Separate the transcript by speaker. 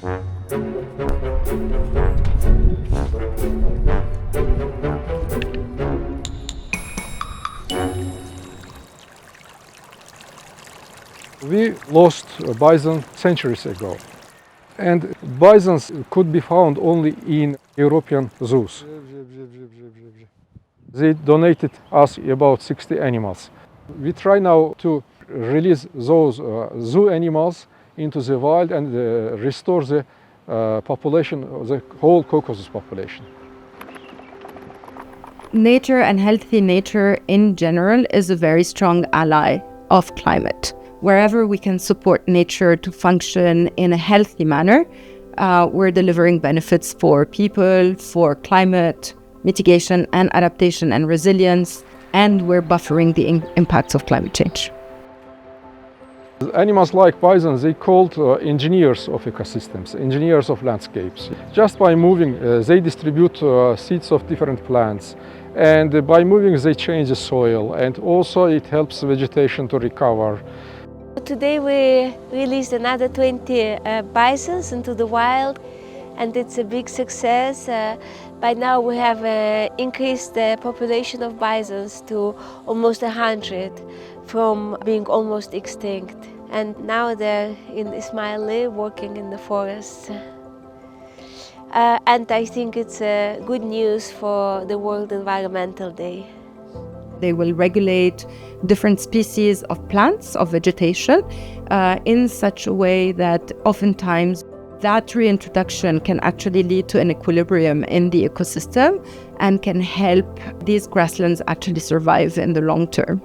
Speaker 1: We lost bison centuries ago, and bisons could be found only in European zoos. They donated us about 60 animals. We try now to release those zoo animals into the wild and restore the population, the whole Caucasus population.
Speaker 2: Nature and healthy nature in general is a very strong ally of climate. Wherever we can support nature to function in a healthy manner, we're delivering benefits for people, for climate mitigation and adaptation and resilience, and we're buffering the impacts of climate change.
Speaker 1: Animals like bison, they called engineers of ecosystems, engineers of landscapes. Just by moving, they distribute seeds of different plants, and by moving they change the soil, and also it helps vegetation to recover.
Speaker 3: Today we released another 20 bisons into the wild, and it's a big success. By now we have increased the population of bisons to almost 100 from being almost extinct. And now they're in Ismaili working in the forests. And I think it's good news for the World Environmental Day.
Speaker 2: They will regulate different species of plants, of vegetation, in such a way that oftentimes that reintroduction can actually lead to an equilibrium in the ecosystem and can help these grasslands actually survive in the long term.